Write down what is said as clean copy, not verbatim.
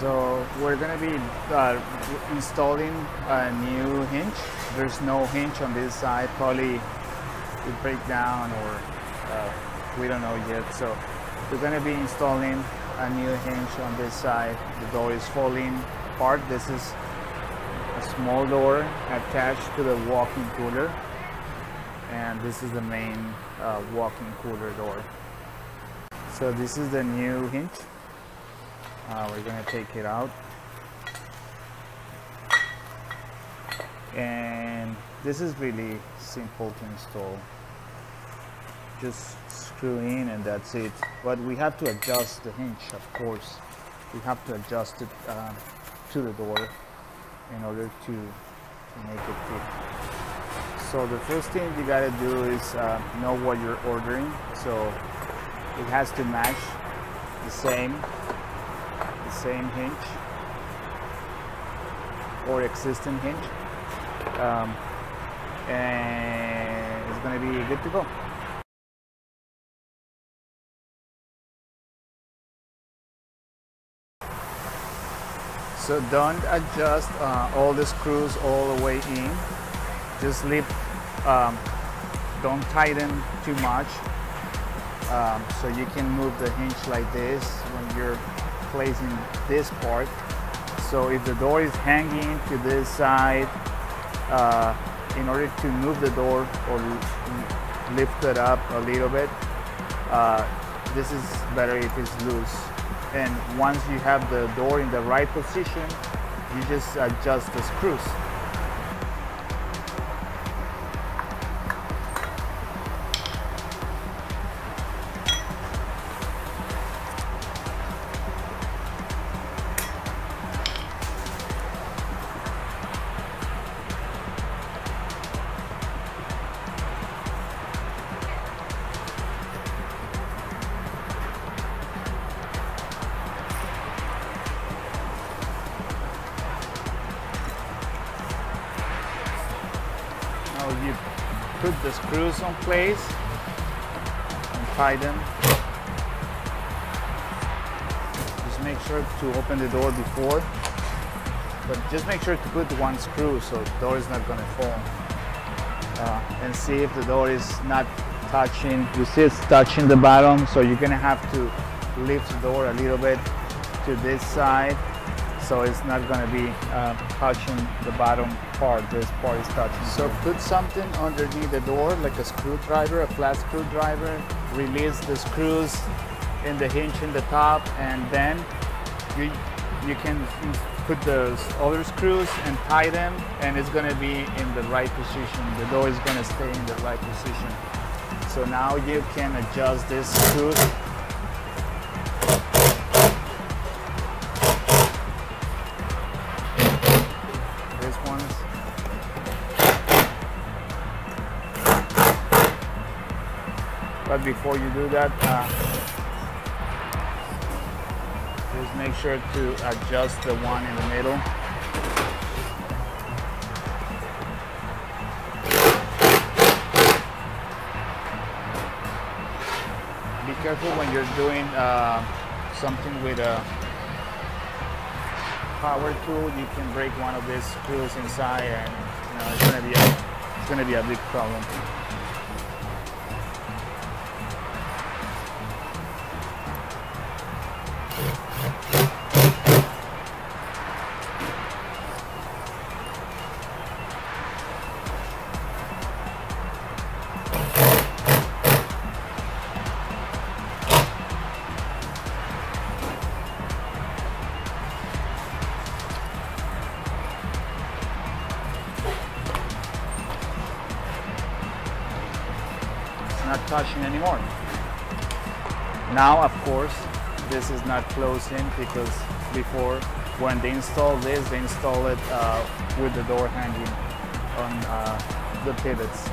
So we're gonna be installing a new hinge. There's no hinge on this side. Probably it break down, or we don't know yet. So we're gonna be installing a new hinge on this side. The door is falling apart. This is a small door attached to the walk-in cooler, and this is the main walk-in cooler door. So this is the new hinge. We're going to take it out, and this is really simple to install. Just screw in and that's it. But we have to adjust the hinge, of course. We have to adjust it to the door in order to make it fit. So the first thing you got to do is know what you're ordering. So it has to match the same hinge or existing hinge, and it's going to be good to go. So don't adjust all the screws all the way in. Just leave, don't tighten too much, so you can move the hinge like this when you're placing this part. So if the door is hanging to this side, in order to move the door or lift it up a little bit, this is better if it's loose. And once you have the door in the right position, you just adjust the screws. You put the screws on place and tie them. Just make sure to open the door before, but just make sure to put one screw so the door is not going to fall. And see if the door is not touching. You see it's touching the bottom, so you're going to have to lift the door a little bit to this side, so it's not going to be touching the bottom part. This part is touching. So put something underneath the door, like a screwdriver, a flat screwdriver. Release the screws in the hinge in the top, and then you can put the other screws and tie them, and it's going to be in the right position. The door is going to stay in the right position. So now you can adjust this screws. But before you do that, just make sure to adjust the one in the middle. Be careful when you're doing something with a power tool. You can break one of these screws inside, and it's gonna be a big problem. Not touching anymore. Now, of course, this is not closing, because before, when they install this, they install it with the door hanging on the pivots.